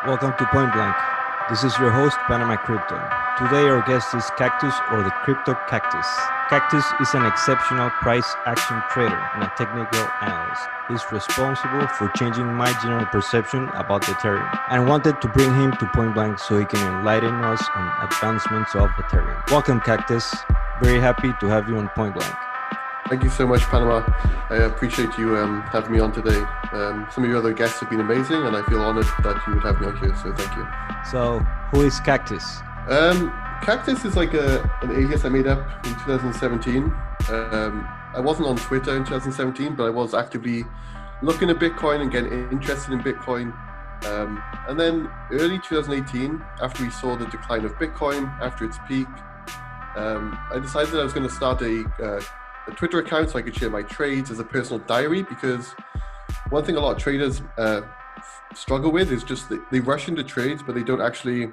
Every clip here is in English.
Welcome to Point Blank. This is your host, Panama Crypto. Today our guest is Cactus or the Crypto Cactus. Cactus is an exceptional price action trader and a technical analyst. He's responsible for changing my general perception about Ethereum and wanted to bring him to Point Blank so he can enlighten us on advancements of Ethereum. Welcome, Cactus. Very happy to have you on Point Blank. Thank you so much, Panama. I appreciate you having me on today. Some of your other guests have been amazing, and I feel honored that you would have me on here, so thank you. So, who is Cactus? Cactus is like an alias I made up in 2017. I wasn't on Twitter in 2017, but I was actively looking at Bitcoin and getting interested in Bitcoin. And then early 2018, after we saw the decline of Bitcoin, after its peak, I decided I was going to start a Twitter account so I could share my trades as a personal diary, because one thing a lot of traders struggle with is just they rush into trades, but they don't actually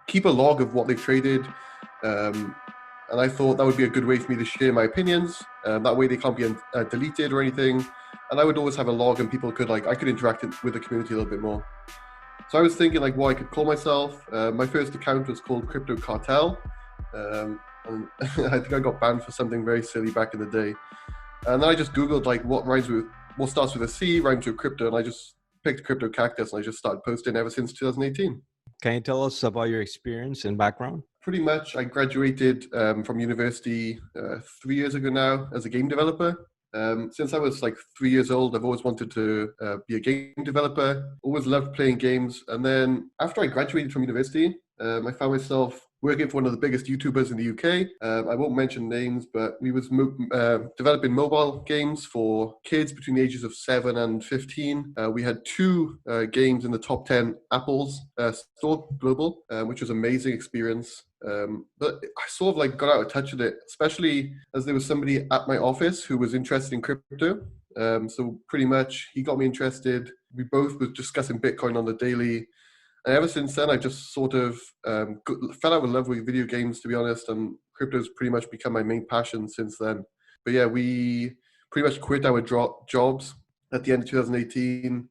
keep a log of what they've traded. And I thought that would be a good way for me to share my opinions. That way they can't be deleted or anything. And I would always have a log, and people could I could interact with the community a little bit more. So I was thinking what I could call myself. My first account was called Crypto Cartel. And I think I got banned for something very silly back in the day. And then I just Googled what starts with a C, rhymes with crypto, and I just picked Crypto Cactus, and I just started posting ever since 2018. Can you tell us about your experience and background? Pretty much, I graduated from university 3 years ago now as a game developer. Since I was 3 years old, I've always wanted to be a game developer, always loved playing games. And then after I graduated from university, I found myself working for one of the biggest YouTubers in the UK. I won't mention names, but we was developing mobile games for kids between the ages of 7 and 15. We had two games in the top 10 Apple's store global, which was an amazing experience. But I sort of got out of touch with it, especially as there was somebody at my office who was interested in crypto. So pretty much he got me interested. We both were discussing Bitcoin on the daily. And ever since then, I just sort of fell out of love with video games, to be honest, and crypto's pretty much become my main passion since then. But yeah, we pretty much quit our jobs at the end of 2018,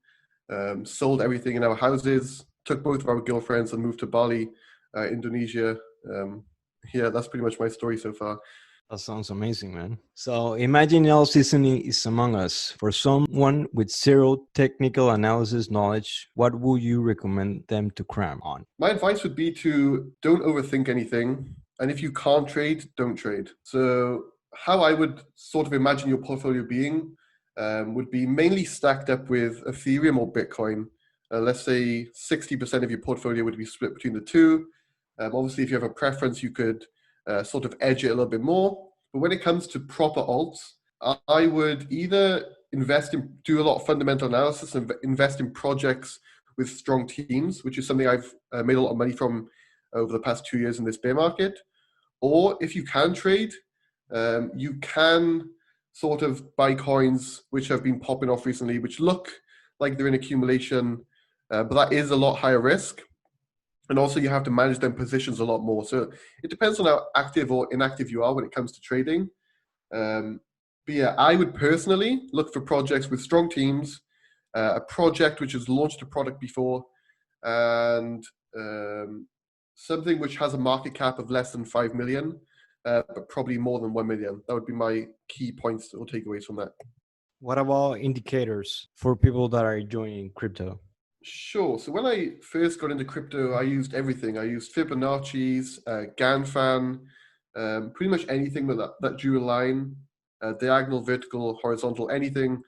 sold everything in our houses, took both of our girlfriends and moved to Bali, Indonesia. Yeah, that's pretty much my story so far. That sounds amazing, man. So imagine all seasoning is among us. For someone with zero technical analysis knowledge, what would you recommend them to cram on? My advice would be to don't overthink anything. And if you can't trade, don't trade. So how I would sort of imagine your portfolio being would be mainly stacked up with Ethereum or Bitcoin. Let's say 60% of your portfolio would be split between the two. Obviously, if you have a preference, you could sort of edge it a little bit more. But when it comes to proper alts, I would either do a lot of fundamental analysis and invest in projects with strong teams, which is something I've made a lot of money from over the past 2 years in this bear market. Or if you can trade, you can sort of buy coins which have been popping off recently, which look like they're in accumulation, but that is a lot higher risk. And also you have to manage them positions a lot more. So it depends on how active or inactive you are when it comes to trading. But yeah, I would personally look for projects with strong teams, a project which has launched a product before, and something which has a market cap of less than 5 million, but probably more than 1 million. That would be my key points or takeaways from that. What about indicators for people that are joining crypto? Sure. So when I first got into crypto, I used everything. I used Fibonacci's, GANFAN, pretty much anything with that dual line, diagonal, vertical, horizontal, anything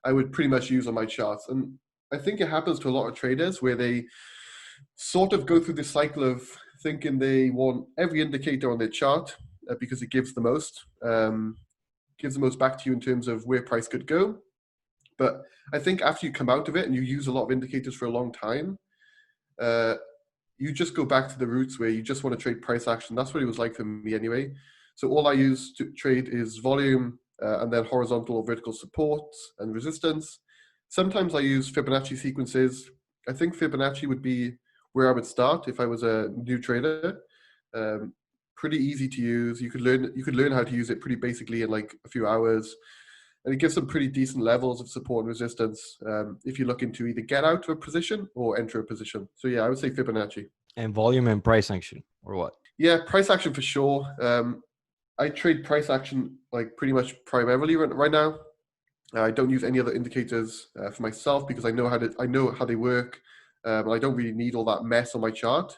I would pretty much use on my charts. And I think it happens to a lot of traders where they sort of go through this cycle of thinking they want every indicator on their chart because it gives the most back to you in terms of where price could go. But I think after you come out of it and you use a lot of indicators for a long time, you just go back to the roots where you just want to trade price action. That's what it was like for me anyway. So all I use to trade is volume and then horizontal or vertical supports and resistance. Sometimes I use Fibonacci sequences. I think Fibonacci would be where I would start if I was a new trader. Pretty easy to use. You could learn how to use it pretty basically in a few hours. And it gives some pretty decent levels of support and resistance if you're looking to either get out of a position or enter a position. So yeah, I would say Fibonacci. And volume and price action, or what? Yeah, price action for sure. I trade price action like pretty much primarily right now. I don't use any other indicators for myself because I know how they work, and I don't really need all that mess on my chart.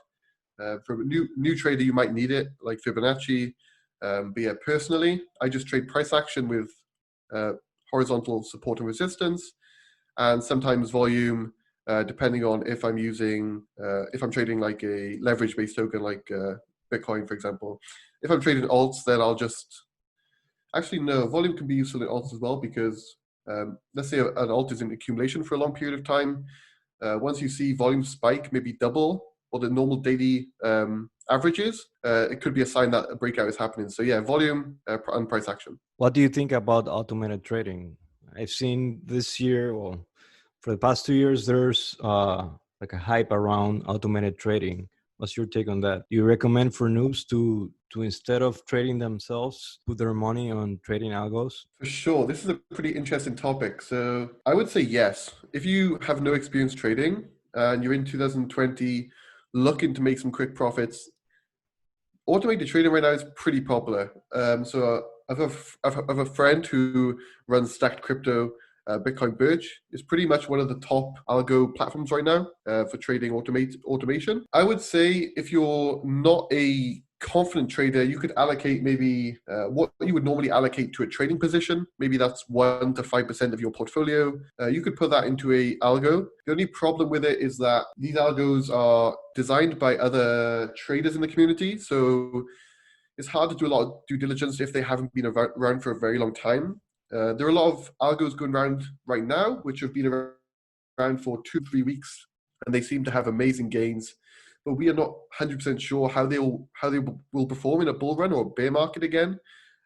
For a new trader, you might need it, like Fibonacci. But yeah, personally, I just trade price action with horizontal support and resistance, and sometimes volume, depending on if I'm trading like a leverage-based token like Bitcoin, for example. If I'm trading alts, then I'll just actually no, volume can be useful in alts as well because let's say an alt is in accumulation for a long period of time. Once you see volume spike, maybe double what the normal daily average is, it could be a sign that a breakout is happening. So yeah, volume and price action. What do you think about automated trading? I've seen this year, or for the past 2 years, there's like a hype around automated trading. What's your take on that? Do you recommend for noobs to instead of trading themselves, put their money on trading algos? For sure. This is a pretty interesting topic. So I would say yes. If you have no experience trading and you're in 2020 looking to make some quick profits, automated trading right now is pretty popular. So I have a friend who runs Stacked Crypto. Bitcoin Birch is pretty much one of the top algo platforms right now for trading automation. I would say if you're not a confident trader, you could allocate maybe what you would normally allocate to a trading position. Maybe that's 1 to 5% of your portfolio. You could put that into a algo. The only problem with it is that these algos are designed by other traders in the community. So it's hard to do a lot of due diligence if they haven't been around for a very long time. There are a lot of algos going around right now, which have been around for 2-3 weeks, and they seem to have amazing gains. But we are not 100% sure how they will perform in a bull run or a bear market again.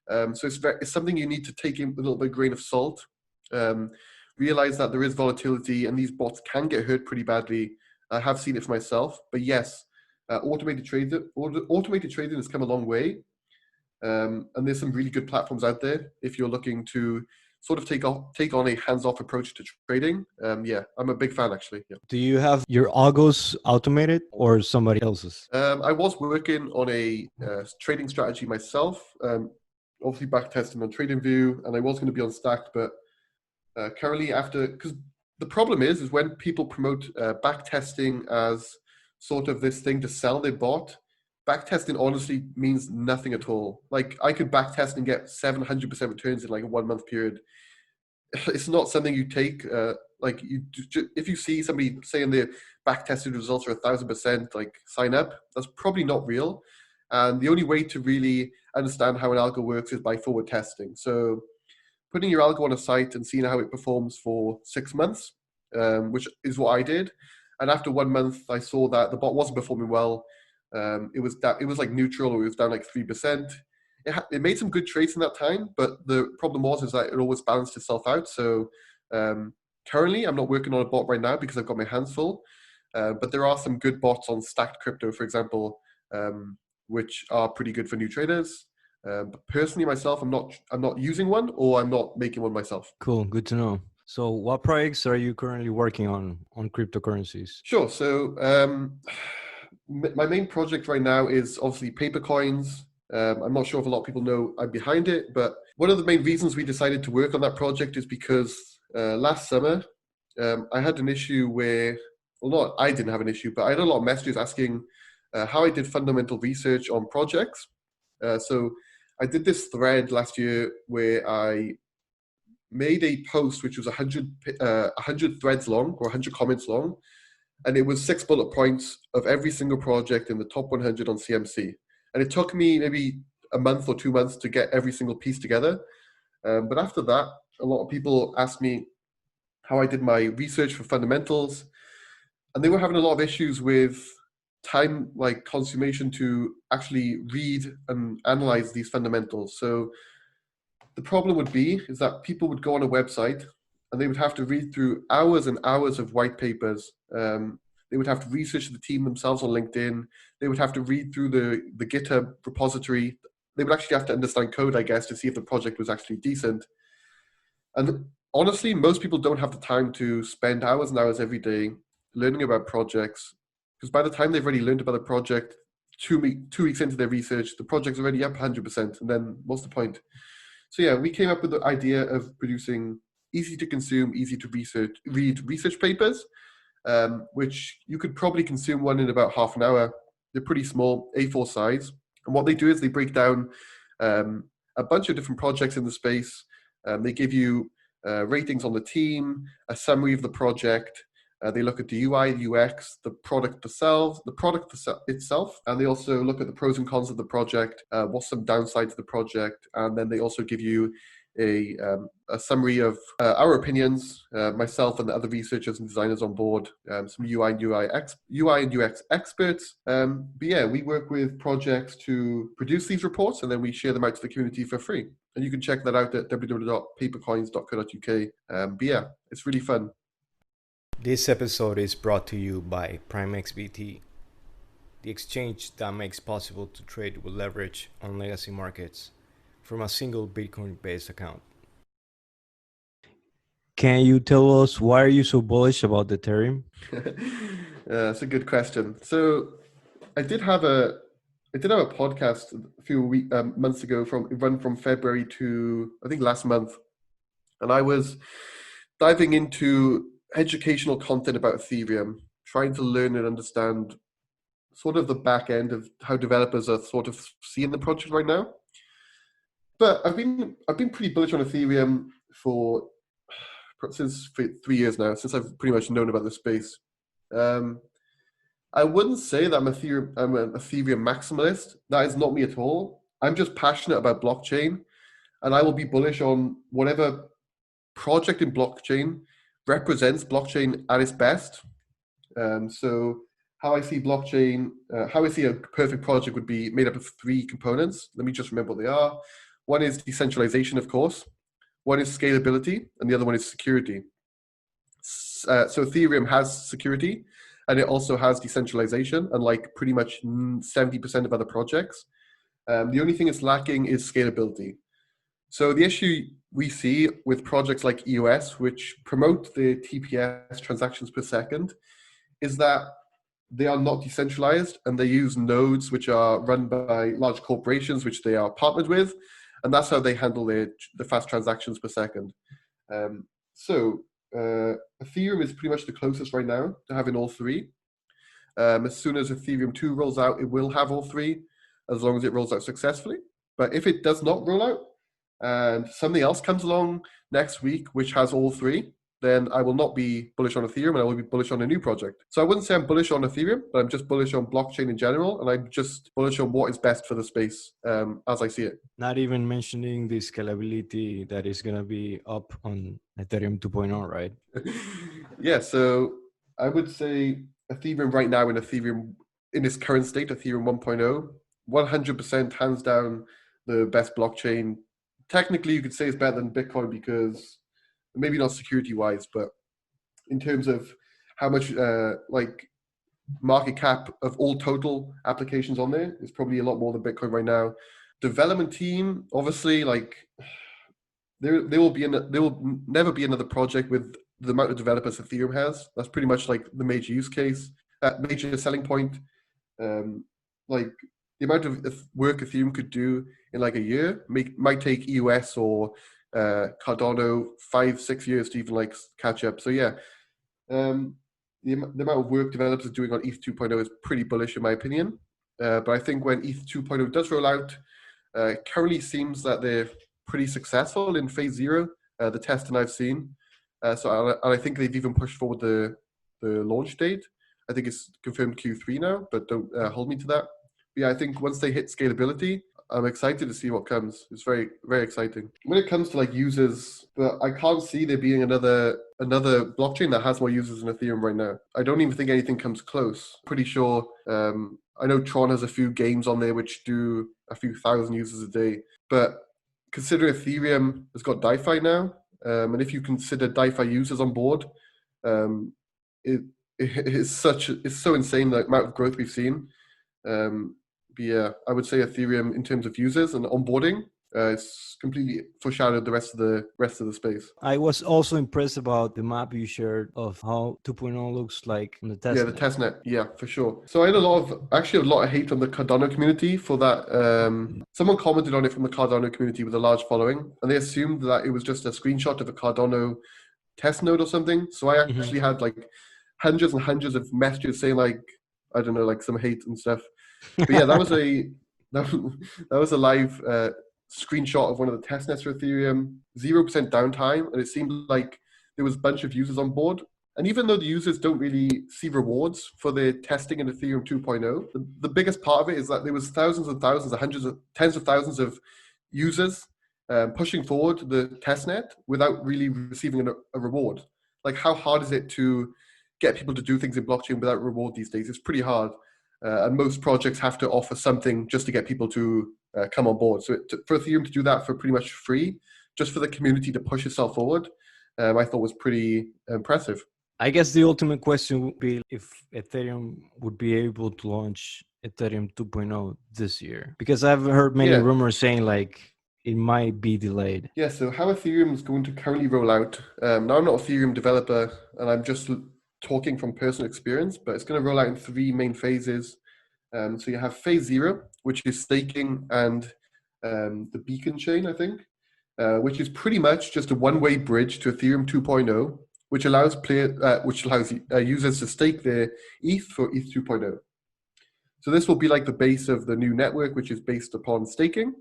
So it's something you need to take in with a little bit of grain of salt. Realize that there is volatility, and these bots can get hurt pretty badly. I have seen it for myself. But yes, automated trading has come a long way. And there's some really good platforms out there if you're looking to sort of take on a hands-off approach to trading. Yeah, I'm a big fan actually. Yeah. Do you have your algos automated or somebody else's? I was working on a trading strategy myself, obviously back testing on TradingView, and I was going to be on Stacked, but currently because the problem is when people promote back testing as sort of this thing to sell their bot, backtesting honestly means nothing at all. Like I could backtest and get 700% returns in like a 1 month period. It's not something you take. If you see somebody saying their backtested results are 1,000%, like sign up. That's probably not real. And the only way to really understand how an algo works is by forward testing. So putting your algo on a site and seeing how it performs for 6 months, which is what I did. And after 1 month, I saw that the bot wasn't performing well. It was like neutral, or it was down like 3%. It made some good trades in that time, but the problem is that it always balanced itself out. So currently, I'm not working on a bot right now because I've got my hands full. But there are some good bots on Stacked Crypto, for example, which are pretty good for new traders. But personally, myself, I'm not using one, or I'm not making one myself. Cool, good to know. So, what projects are you currently working on cryptocurrencies? Sure. So my main project right now is obviously paper coins. I'm not sure if a lot of people know I'm behind it, but one of the main reasons we decided to work on that project is because last summer I had an issue where, well, not I didn't have an issue, but I had a lot of messages asking how I did fundamental research on projects. So I did this thread last year where I made a post which was 100 threads long, or 100 comments long. And it was 6 bullet points of every single project in the top 100 on CMC. And it took me maybe a month or 2 months to get every single piece together. But after that, a lot of people asked me how I did my research for fundamentals. And they were having a lot of issues with time, like consummation to actually read and analyze these fundamentals. So the problem would be is that people would go on a website and they would have to read through hours and hours of white papers. They would have to research the team themselves on LinkedIn. They would have to read through the GitHub repository. They would actually have to understand code, I guess, to see if the project was actually decent. And honestly, most people don't have the time to spend hours and hours every day learning about projects, because by the time they've already learned about the project, 2 weeks into their research, the project's already up 100%. And then what's the point? So yeah, we came up with the idea of producing easy to consume, easy to read research papers, which you could probably consume one in about half an hour. They're pretty small, A4 size. And what they do is they break down a bunch of different projects in the space. They give you ratings on the team, a summary of the project. They look at the UI, UX, the product itself, and they also look at the pros and cons of the project, what's some downsides of the project, and then they also give you a summary of our opinions, myself and the other researchers and designers on board, some UI and UX experts. But yeah, we work with projects to produce these reports, and then we share them out to the community for free. And you can check that out at www.papercoins.co.uk. But yeah, it's really fun. This episode is brought to you by PrimeXBT, the exchange that makes possible to trade with leverage on legacy markets from a single Bitcoin-based account. Can you tell us why are you so bullish about Ethereum? That's a good question. So I did have a podcast a few months ago from February to I think last month, and I was diving into educational content about Ethereum, trying to learn and understand sort of the back end of how developers are sort of seeing the project right now. But I've been pretty bullish on Ethereum since 3 years now, since I've pretty much known about the space. I wouldn't say that I'm an Ethereum maximalist. That is not me at all. I'm just passionate about blockchain, and I will be bullish on whatever project in blockchain represents blockchain at its best. So how I see blockchain, how I see a perfect project would be made up of 3 components. Let me just remember what they are. One is decentralization, of course. One is scalability, and the other one is security. So Ethereum has security, and it also has decentralization, unlike pretty much 70% of other projects. The only thing it's lacking is scalability. So the issue we see with projects like EOS, which promote the TPS transactions per second, is that they are not decentralized, and they use nodes which are run by large corporations, which they are partnered with, and that's how they handle the fast transactions per second. So Ethereum is pretty much the closest right now to having all 3. As soon as Ethereum 2 rolls out, it will have all 3, as long as it rolls out successfully. But if it does not roll out, and something else comes along next week which has all 3, then I will not be bullish on Ethereum, and I will be bullish on a new project. So I wouldn't say I'm bullish on Ethereum, but I'm just bullish on blockchain in general, and I'm just bullish on what is best for the space as I see it. Not even mentioning the scalability that is going to be up on Ethereum 2.0, right? Yeah, so I would say Ethereum right now, in its current state, Ethereum 1.0, 100% hands down the best blockchain. Technically, you could say it's better than Bitcoin because maybe not security-wise, but in terms of how much market cap of all total applications on there, is probably a lot more than Bitcoin right now. Development team, obviously, there will never be another project with the amount of developers Ethereum has. That's pretty much like the major use case, major selling point. The amount of work Ethereum could do in like a year might take EOS or Cardano 5-6 years to even catch up. So yeah, the amount of work developers are doing on ETH 2.0 is pretty bullish in my opinion. But I think when ETH 2.0 does roll out, it currently seems that they're pretty successful in phase 0, the testing I've seen. So I think they've even pushed forward the launch date. I think it's confirmed Q3 now, but don't hold me to that. But yeah, I think once they hit scalability, I'm excited to see what comes. It's very, very exciting. When it comes to users, but I can't see there being another blockchain that has more users than Ethereum right now. I don't even think anything comes close. Pretty sure. I know Tron has a few games on there which do a few thousand users a day. But consider Ethereum has got DeFi now, and if you consider DeFi users on board, it's so insane the amount of growth we've seen. But yeah, I would say Ethereum in terms of users and onboarding It's completely foreshadowed the rest of the space. I was also impressed about the map you shared of how 2.0 looks like on the Yeah, the testnet. testnet. Yeah, for sure. So I had a lot of hate on the Cardano community for that. Someone commented on it from the Cardano community with a large following, and they assumed that it was just a screenshot of a Cardano test node or something. So I Mhm. actually had like hundreds and hundreds of messages saying like, I don't know, like some hate and stuff. But yeah, that was a live screenshot of one of the test nets for Ethereum. 0% downtime, and it seemed like there was a bunch of users on board. And even though the users don't really see rewards for their testing in Ethereum 2.0, the biggest part of it is that there was thousands and thousands, hundreds of tens of thousands of users pushing forward the testnet without really receiving a reward. Like, how hard is it to get people to do things in blockchain without reward these days? It's pretty hard. And most projects have to offer something just to get people to come on board. So for Ethereum to do that for pretty much free, just for the community to push itself forward, I thought was pretty impressive. I guess the ultimate question would be if Ethereum would be able to launch Ethereum 2.0 this year, because I've heard many Yeah. rumors saying like it might be delayed. Yeah, so how Ethereum is going to currently roll out. Now, I'm not a Ethereum developer, and I'm just talking from personal experience, but it's going to roll out in three main phases. So you have phase 0, which is staking and the beacon chain, I think, which is pretty much just a one-way bridge to Ethereum 2.0, which allows users to stake their ETH for ETH 2.0. So this will be like the base of the new network, which is based upon staking,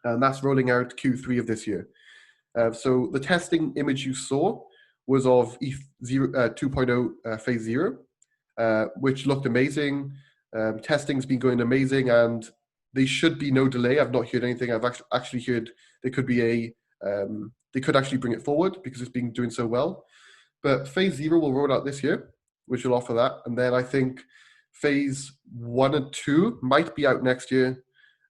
and that's rolling out Q3 of this year. So the testing image you saw was of ETH 2.0 phase 0, which looked amazing. Testing's been going amazing, and there should be no delay. I've not heard anything. I've actually heard there could be they could actually bring it forward because it's been doing so well. But phase 0 will roll out this year, which will offer that. And then I think phase 1 and 2 might be out next year.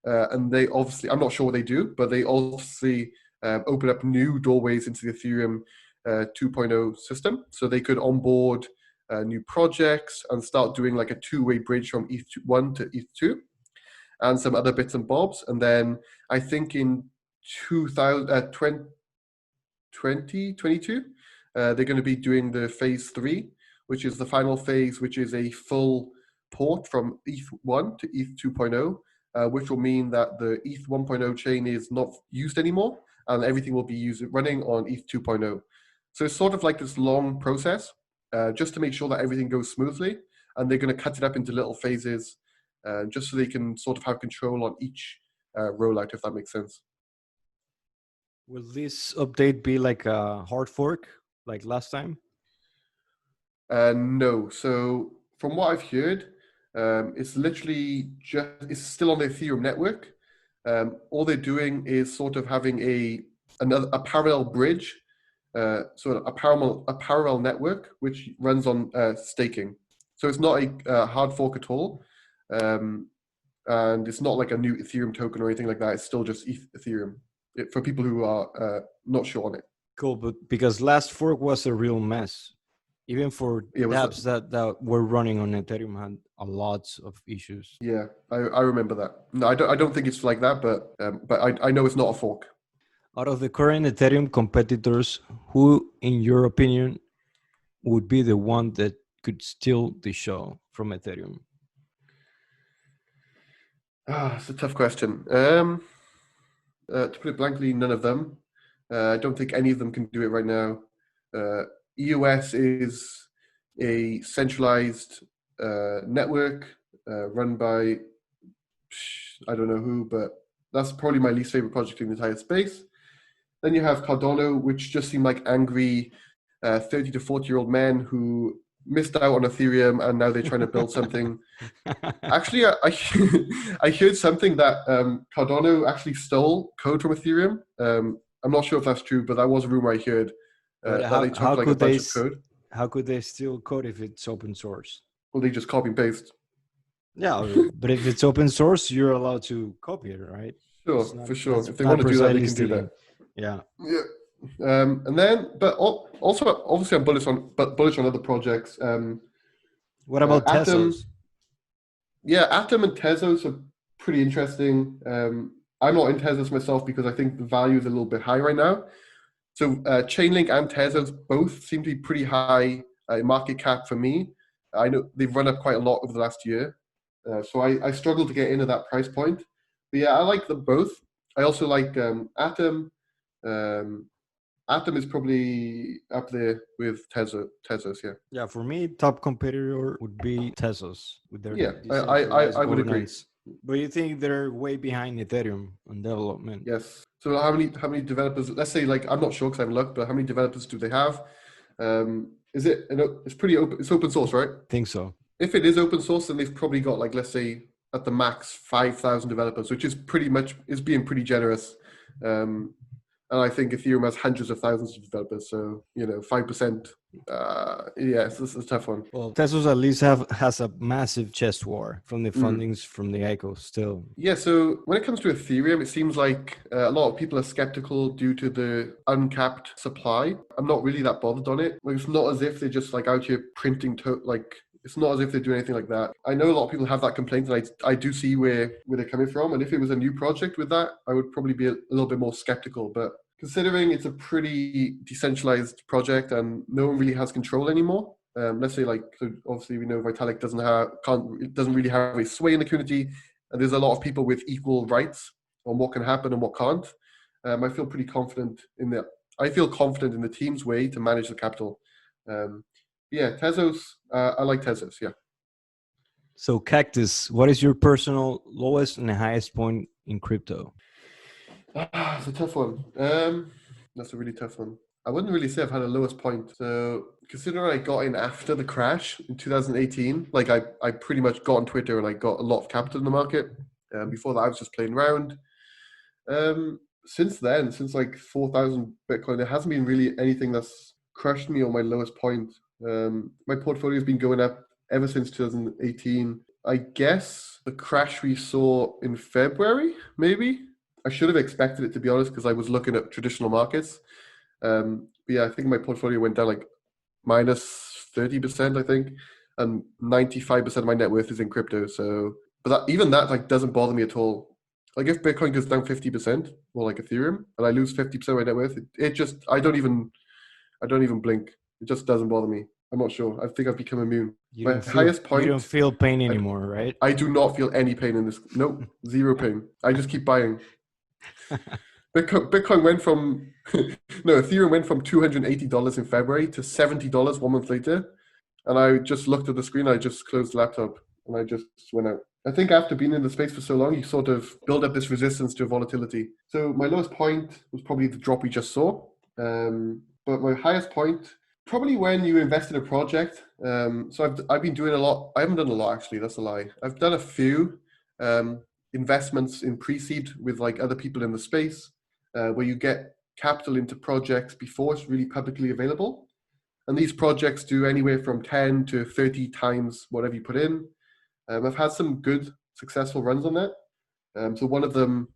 And they obviously, I'm not sure what they do, but they obviously open up new doorways into the Ethereum 2.0 system. So they could onboard new projects and start doing like a two-way bridge from ETH1 to ETH2 and some other bits and bobs. And then I think in 2022, they're going to be doing the phase 3, which is the final phase, which is a full port from ETH1 to ETH 2.0, which will mean that the ETH 1.0 chain is not used anymore, and everything will be running on ETH 2.0. So it's sort of like this long process, just to make sure that everything goes smoothly, and they're going to cut it up into little phases, just so they can sort of have control on each rollout, if that makes sense. Will this update be like a hard fork like last time? No. So from what I've heard, it's literally it's still on the Ethereum network. All they're doing is sort of having a parallel bridge, so a parallel network which runs on staking. So it's not a hard fork at all, and it's not like a new Ethereum token or anything like that. It's still just Ethereum for people who are not sure on it. Cool, but because last fork was a real mess. Even for dApps that were running on Ethereum had a lot of issues. Yeah, I remember that. No, I don't think it's like that, but I know it's not a fork. Out of the current Ethereum competitors, who, in your opinion, would be the one that could steal the show from Ethereum? It's a tough question. To put it blankly, none of them. I don't think any of them can do it right now. EOS is a centralized network run by, I don't know who, but that's probably my least favorite project in the entire space. Then you have Cardano, which just seem like angry 30 to 40-year-old men who missed out on Ethereum and now they're trying to build something. Actually, I heard something that Cardano actually stole code from Ethereum. I'm not sure if that's true, but that was a rumor I heard. That they took like a bunch of code. How could they steal code if it's open source? Well, they just copy and paste. Yeah, but if it's open source, you're allowed to copy it, right? Sure, for sure. If they want to do that, they can do that. Yeah. Yeah. And then, but also, obviously, I'm bullish on other projects. What about Atom? Tezos? Yeah, Atom and Tezos are pretty interesting. I'm not in Tezos myself because I think the value is a little bit high right now. So Chainlink and Tezos both seem to be pretty high market cap for me. I know they've run up quite a lot over the last year. So I struggle to get in at that price point. But yeah, I like them both. I also like Atom. Um, Atom is probably up there with Tezos, yeah. Yeah, for me, top competitor would be Tezos with their Yeah, decentralized I would agree. governance. But you think they're way behind Ethereum on development? Yes. So how many developers? Let's say like I'm not sure because I haven't looked, but how many developers do they have? Is it? It's pretty open. It's open source, right? Think so. If it is open source, then they've probably got like let's say at the max 5,000 developers, which is pretty much is being pretty generous. And I think Ethereum has hundreds of thousands of developers. So 5%. Yeah, it's a tough one. Well, Tezos at least has a massive chest war from the fundings from the ICO still. Yeah, so when it comes to Ethereum, it seems like a lot of people are skeptical due to the uncapped supply. I'm not really that bothered on it. Like, it's not as if they're just like out here printing it's not as if they're doing anything like that. I know a lot of people have that complaint, and I do see where they're coming from. And if it was a new project with that, I would probably be a little bit more skeptical. But considering it's a pretty decentralized project and no one really has control anymore, let's say so obviously we know Vitalik doesn't really have a sway in the community, and there's a lot of people with equal rights on what can happen and what can't. I feel pretty confident in that. I feel confident in the team's way to manage the capital. Yeah, Tezos. I like Tezos. Yeah. So Cactus, what is your personal lowest and highest point in crypto? It's a tough one. That's a really tough one. I wouldn't really say I've had a lowest point. So considering I got in after the crash in 2018, like I pretty much got on Twitter and I got a lot of capital in the market. Before that, I was just playing around. Since then, since like 4,000 Bitcoin, there hasn't been really anything that's crushed me on my lowest point. My portfolio has been going up ever since 2018. I guess the crash we saw in February, maybe. I should have expected it, to be honest, because I was looking at traditional markets. But yeah, I think my portfolio went down like minus 30%, I think, and 95% of my net worth is in crypto. So, but even that like doesn't bother me at all. Like if Bitcoin goes down 50%, or like Ethereum, and I lose 50% of my net worth, it just I don't even blink. It just doesn't bother me. I'm not sure. I think I've become immune. My highest point. You don't feel pain anymore, right? I do not feel any pain in this. Nope, zero pain. I just keep buying. Bitcoin went from Ethereum went from $280 in February to $70 1 month later, and I just looked at the screen. I just closed the laptop and I just went out. I think after being in the space for so long, you sort of build up this resistance to volatility. So my lowest point was probably the drop we just saw. But my highest point, probably when you invest in a project. So I've been doing a lot. I haven't done a lot, actually. That's a lie. I've done a few investments in pre-seed with like other people in the space, where you get capital into projects before it's really publicly available. And these projects do anywhere from 10 to 30 times whatever you put in. I've had some good, successful runs on that. So one of them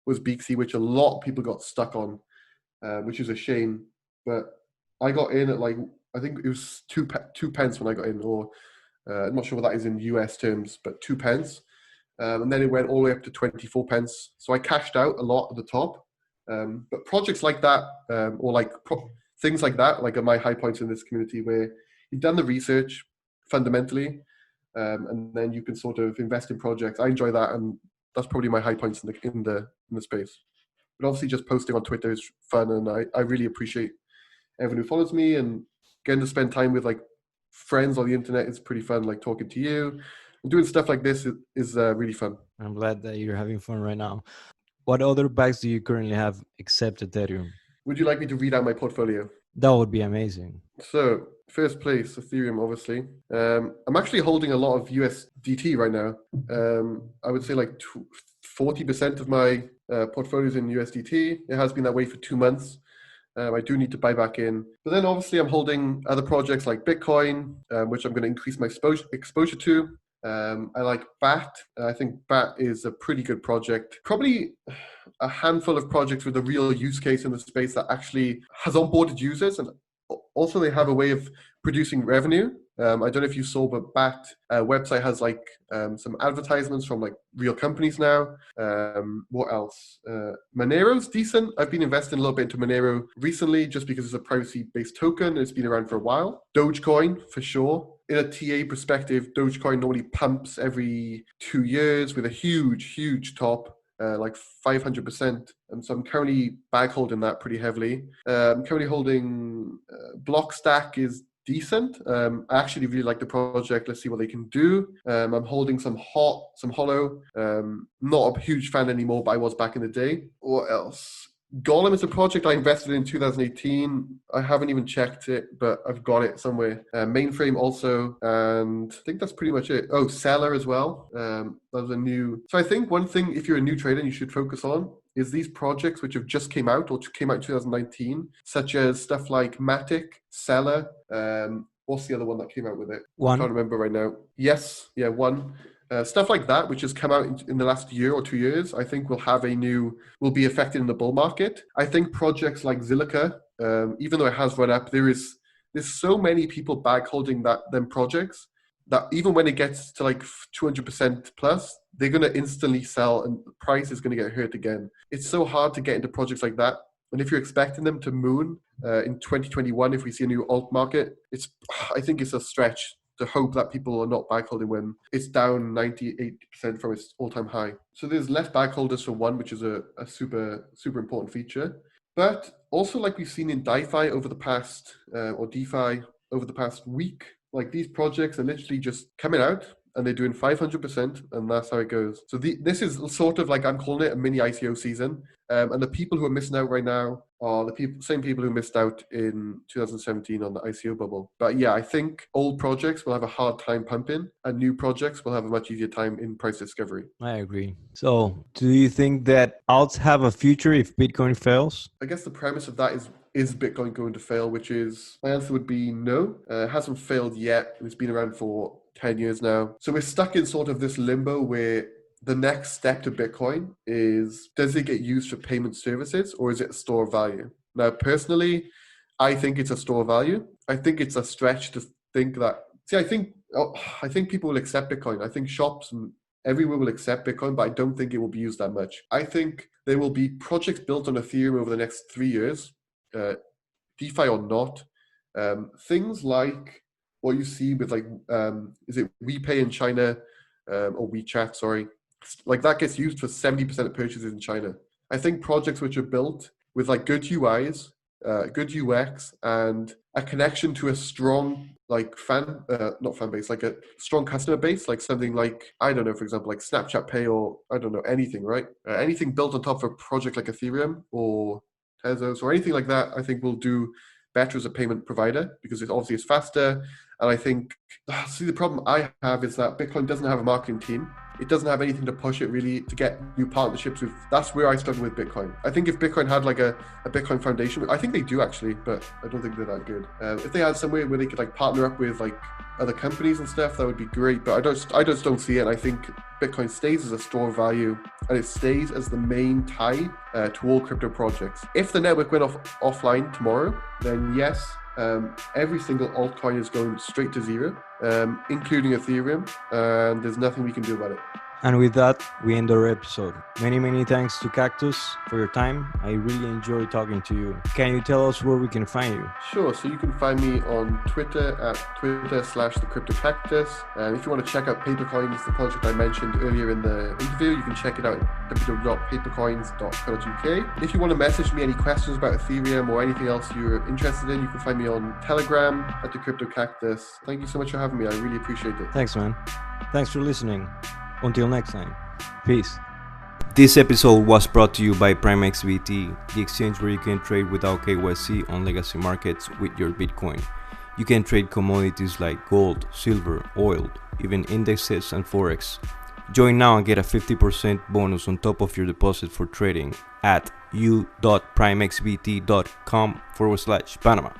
was Beaksy, which a lot of people got stuck on, which is a shame. But I got in at like, I think it was two pence when I got in, or I'm not sure what that is in US terms, but 2 pence. And then it went all the way up to 24 pence. So I cashed out a lot at the top. But projects like that, or like things like that, like are my high points in this community, where you've done the research fundamentally, and then you can sort of invest in projects. I enjoy that, and that's probably my high points in the space. But obviously, just posting on Twitter is fun, and I really appreciate everyone who follows me, and getting to spend time with like friends on the internet is pretty fun. Like talking to you and doing stuff like this is really fun. I'm glad that you're having fun right now. What other bags do you currently have except Ethereum? Would you like me to read out my portfolio? That would be amazing. So, first place, Ethereum, obviously. I'm actually holding a lot of USDT right now. I would say like 40% of my portfolio is in USDT. It has been that way for 2 months. I do need to buy back in. But then obviously I'm holding other projects like Bitcoin, which I'm going to increase my exposure to. I like BAT. I think BAT is a pretty good project. Probably a handful of projects with a real use case in the space that actually has onboarded users, and also they have a way of producing revenue. I don't know if you saw, but Bat website has like some advertisements from like real companies now. What else? Monero's decent. I've been investing a little bit into Monero recently just because it's a privacy-based token. It's been around for a while. Dogecoin, for sure. In a TA perspective, Dogecoin normally pumps every 2 years with a huge top. Like 500%. And so I'm currently bag holding that pretty heavily. I'm currently holding Blockstack is decent. I actually really like the project. Let's see what they can do. I'm holding some Hollow. Not a huge fan anymore, but I was back in the day. What else? Golem is a project I invested in 2018. I haven't even checked it, but I've got it somewhere. Mainframe also, and I think that's pretty much it. Oh, Seller as well. That was a new. So I think one thing, if you're a new trader, you should focus on is these projects which have just came out or came out in 2019, such as stuff like Matic, Seller. What's the other one that came out with it? One. I can't remember right now. Yes, yeah, One. Stuff like that, which has come out in the last year or 2 years, I think will be affected in the bull market. I think projects like Zilliqa, even though it has run up, there's so many people bag holding them projects that even when it gets to like 200% plus, they're going to instantly sell and the price is going to get hurt again. It's so hard to get into projects like that. And if you're expecting them to moon in 2021, if we see a new alt market, I think it's a stretch to hope that people are not bag holding when it's down 98% from its all-time high. So there's less bag holders for One, which is a super important feature. But also, like we've seen in DeFi over the past week, like these projects are literally just coming out and they're doing 500%, and that's how it goes. So this is sort of like, I'm calling it a mini ICO season. And the people who are missing out right now are the same people who missed out in 2017 on the ICO bubble. But yeah, I think old projects will have a hard time pumping and new projects will have a much easier time in price discovery. I agree. So do you think that alts have a future if Bitcoin fails? I guess the premise of that is Bitcoin going to fail, which is, my answer would be no. It hasn't failed yet. It's been around for 10 years now. So we're stuck in sort of this limbo where the next step to Bitcoin is, does it get used for payment services or is it a store of value? Now, personally, I think it's a store of value. I think it's a stretch to think that. See, I think people will accept Bitcoin. I think shops and everywhere will accept Bitcoin, but I don't think it will be used that much. I think there will be projects built on Ethereum over the next 3 years, DeFi or not. Things like what you see with like, is it WePay in China or WeChat, sorry. Like that gets used for 70% of purchases in China. I think projects which are built with like good UIs, good UX, and a connection to a strong like not fan base, like a strong customer base, like something like, I don't know, for example, like Snapchat Pay or I don't know, anything, right? Anything built on top of a project like Ethereum or Tezos or anything like that, I think will do better as a payment provider because it obviously is faster. And I think, see, the problem I have is that Bitcoin doesn't have a marketing team. It doesn't have anything to push it really to get new partnerships with. That's where I struggle with Bitcoin. I think if Bitcoin had like a Bitcoin Foundation, I think they do actually, but I don't think they're that good. If they had somewhere where they could like partner up with like other companies and stuff, that would be great. But I just don't see it. I think Bitcoin stays as a store of value and it stays as the main tie to all crypto projects. If the network went offline tomorrow, then yes, every single altcoin is going straight to zero, including Ethereum, and there's nothing we can do about it. And with that, we end our episode. Many thanks to Cactus for your time. I really enjoyed talking to you. Can you tell us where we can find you? Sure. So you can find me on Twitter at Twitter/the Crypto Cactus. And if you want to check out Papercoins, the project I mentioned earlier in the interview, you can check it out at www.papercoins.co.uk. If you want to message me any questions about Ethereum or anything else you're interested in, you can find me on Telegram at the Crypto Cactus. Thank you so much for having me. I really appreciate it. Thanks, man. Thanks for listening. Until next time, peace. This episode was brought to you by PrimeXBT, the exchange where you can trade without KYC on legacy markets with your Bitcoin. You can trade commodities like gold, silver, oil, even indexes and forex. Join now and get a 50% bonus on top of your deposit for trading at u.primexbt.com/Panama.